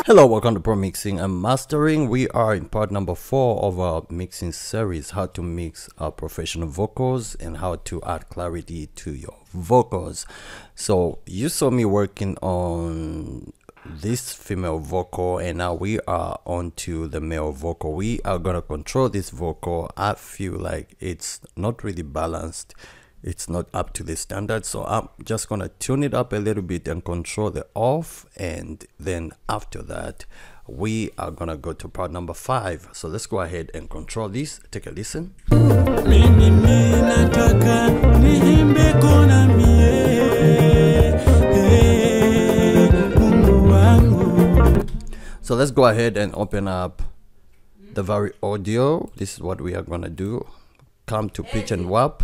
Hello, welcome to Pro Mixing and Mastering. We are in part number 4 of our mixing series, how to mix professional vocals and how to add clarity to your vocals. So you saw me working on this female vocal and now we are on to the male vocal. We are gonna control this vocal. I feel like it's not really balanced. It's not up to the standard, so I'm just gonna tune it up a little bit and control the off, and then after that we are gonna go to part number 5. So let's go ahead and control this. Take a listen. So let's go ahead and open up the Vari Audio. This is what we are gonna do. Come to pitch and warp.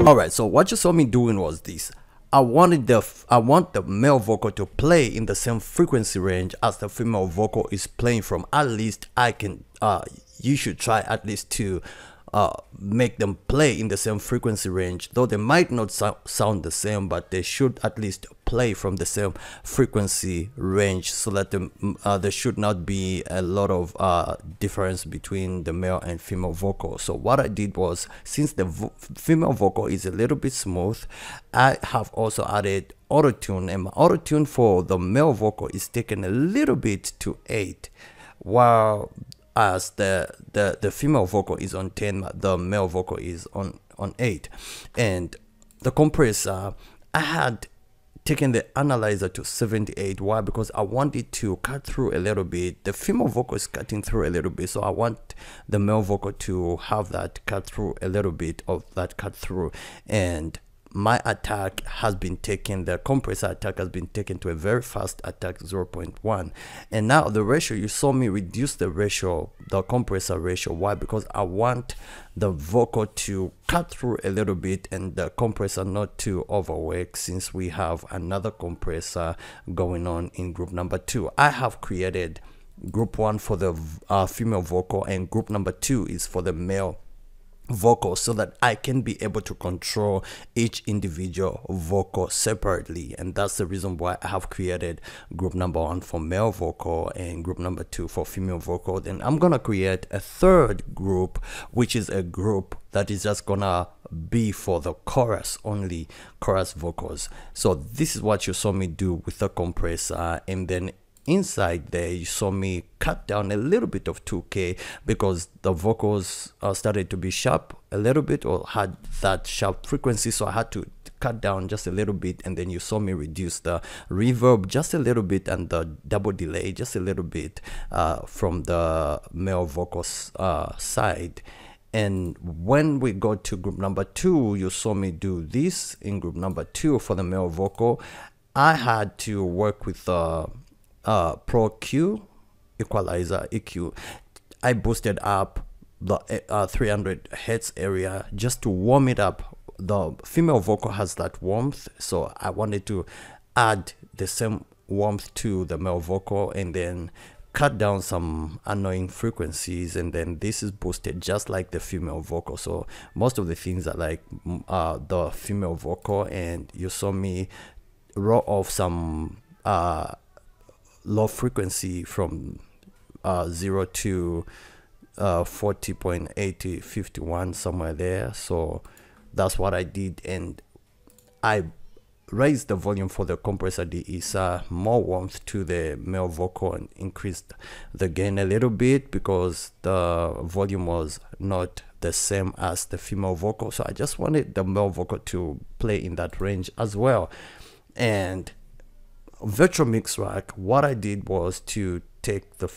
All right, so what you saw me doing was this. I want the male vocal to play in the same frequency range as the female vocal is playing from. At least you should try at least to make them play in the same frequency range, though they might not sound the same, but they should at least play from the same frequency range, so that there should not be a lot of difference between the male and female vocal. So what I did was, since the female vocal is a little bit smooth, I have also added auto-tune, and my auto-tune for the male vocal is taken a little bit to 8, while as the female vocal is on 10, the male vocal is on 8. And the compressor, I had taken the analyzer to 78. Why? Because I want it to cut through a little bit. The female vocal is cutting through a little bit, so I want the male vocal to have that cut through, a little bit of that cut through. And my attack has been taken, the compressor attack has been taken to a very fast attack, 0.1. And now the ratio, you saw me reduce the ratio, the compressor ratio. Why? Because I want the vocal to cut through a little bit and the compressor not to overwork, since we have another compressor going on in group number 2. I have created group 1 for the female vocal, and group number 2 is for the male vocal, so that I can be able to control each individual vocal separately. And that's the reason why I have created group number 1 for male vocal and group number 2 for female vocal. Then I'm gonna create a third group, which is a group that is just gonna be for the chorus only, chorus vocals. So this is what you saw me do with the compressor. And then inside there, you saw me cut down a little bit of 2K because the vocals started to be sharp a little bit, or had that sharp frequency, so I had to cut down just a little bit. And then you saw me reduce the reverb just a little bit and the double delay just a little bit from the male vocals side. And when we go to group number 2, you saw me do this. In group number 2 for the male vocal, I had to work with Pro Q equalizer, EQ. I boosted up the 300 hertz area just to warm it up. The female vocal has that warmth, so I wanted to add the same warmth to the male vocal, and then cut down some annoying frequencies. And then this is boosted just like the female vocal, so most of the things are like the female vocal. And you saw me roll off some low frequency from 0 to 40.80, 51, somewhere there. So that's what I did. And I raised the volume for the compressor de-esser, more warmth to the male vocal, and increased the gain a little bit because the volume was not the same as the female vocal. So I just wanted the male vocal to play in that range as well. And Virtual Mix Rack, what I did was to take the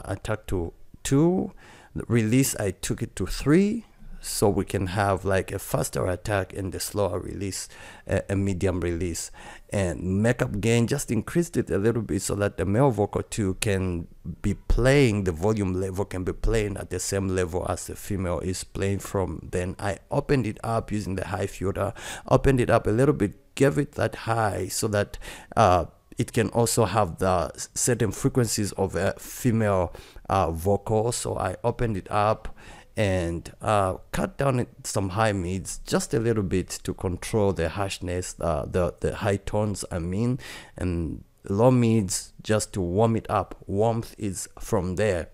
attack to 2, the release I took it to 3, so we can have like a faster attack and the slower release, a medium release. And makeup gain, just increased it a little bit so that the male vocal too can be playing, the volume level can be playing at the same level as the female is playing from. Then I opened it up using the high filter, opened it up a little bit, gave it that high so that it can also have the certain frequencies of a female vocal. So I opened it up and cut down some high mids just a little bit to control the harshness, the high tones I mean, and low mids just to warm it up. Warmth is from there.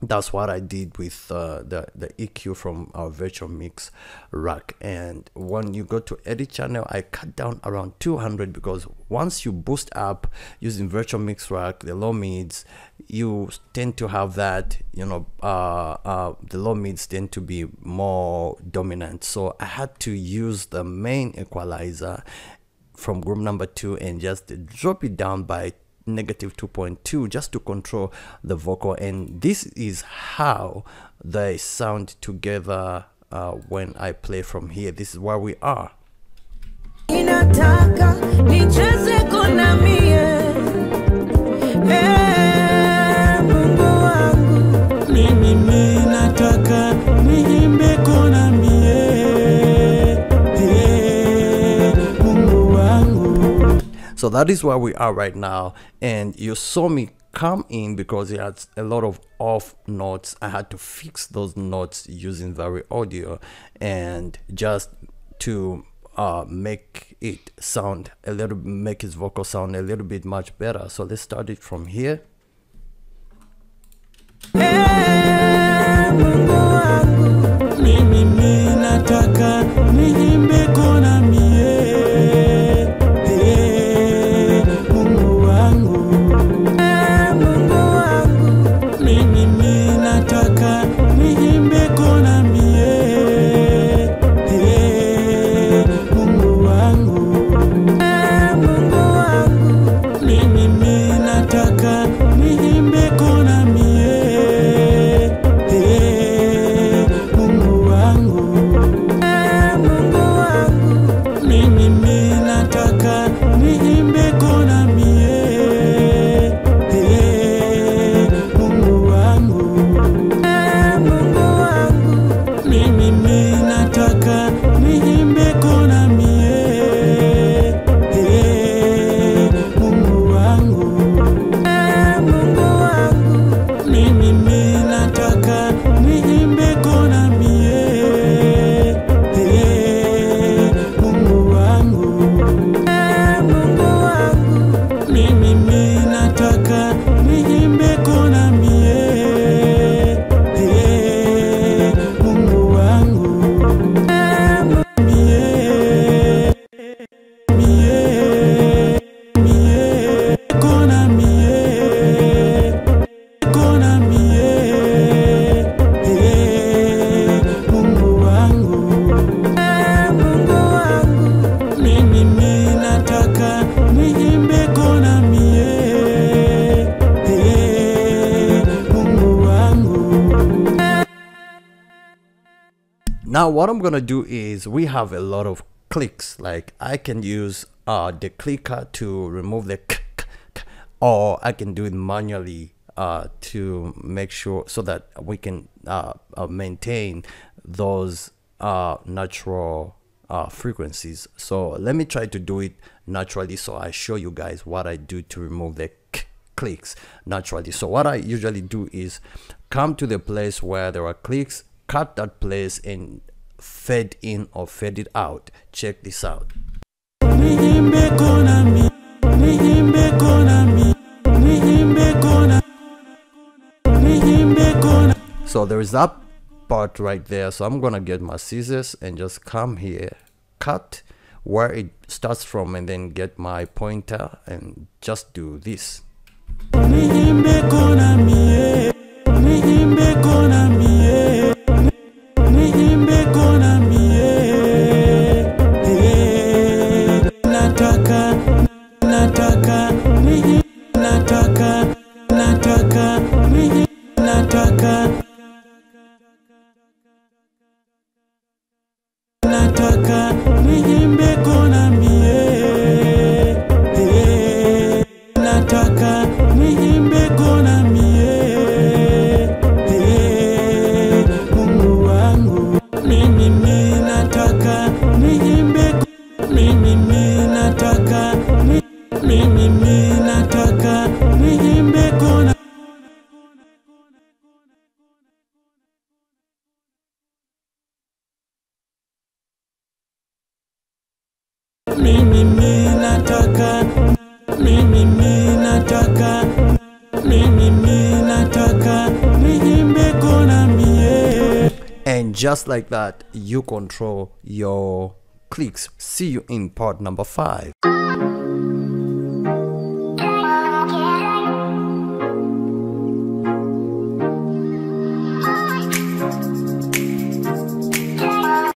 That's what I did with the EQ from our Virtual Mix Rack. And when you go to edit channel, I cut down around 200, because once you boost up using Virtual Mix Rack, the low mids, you tend to have that, you know, the low mids tend to be more dominant. So I had to use the main equalizer from group number 2 and just drop it down by -2.2 just to control the vocal. And this is how they sound together when I play from here. This is where we are. Inataka nicheze kona mie, Mungu wangu. Mimi nataka niimbe kona mie, that is where we are right now, and you saw me come in because it had a lot of off notes. I had to fix those notes using Vari Audio, and just to make it sound a little, make his vocal sound a little bit much better. So let's start it from here. Mungu wangu, Mimi ninataka niimbe kona mie. Mungu wangu, Mungu wangu, mimi ninataka niimbe kona mie. Mungu wangu, Mungu wangu, mimi ninataka niimbe kona mie. Mungu wangu, Mungu wangu, mimi ninataka niimbe kona mie. Mungu wangu, Mungu wangu, mimi ninataka niimbe kona mie. Mungu wangu, Mungu wangu, mimi ninataka niimbe kona mie. Mungu wangu, Mungu wangu, mimi ninataka niimbe kona mie. Mungu wangu, mie, mie, kona mie, kona mie. Mungu wangu, Mungu wangu, mimi ninataka niimbe kona mie. Mungu wangu. Now what I'm gonna do is, we have a lot of clicks. Like I can use the clicker to remove the or I can do it manually to make sure so that we can maintain those natural frequencies. So let me try to do it naturally, so I show you guys what I do to remove the clicks naturally. So what I usually do is come to the place where there are clicks, cut that place and fade in or fade it out. Check this out. Niimbe kona mi, niimbe kona mi, niimbe kona, niimbe kona. So there is that part right there. So I'm gonna get my scissors and just come here, cut where it starts from, and then get my pointer and just do this. Niimbe kona mi, niimbe kona mi, niimbe kona mi. Nataka, nataka, nataka, nataka, nataka, nataka niimbe kona mie. Nataka niimbe kona mie. Mungu wangu, mimi ninataka niimbe, mimi ninataka, mimi ninataka niimbe kona. Mimi ninataka, mimi ninataka, mimi ninataka niimbe kona mie. And just like that, you control your clicks. See you in part number 5.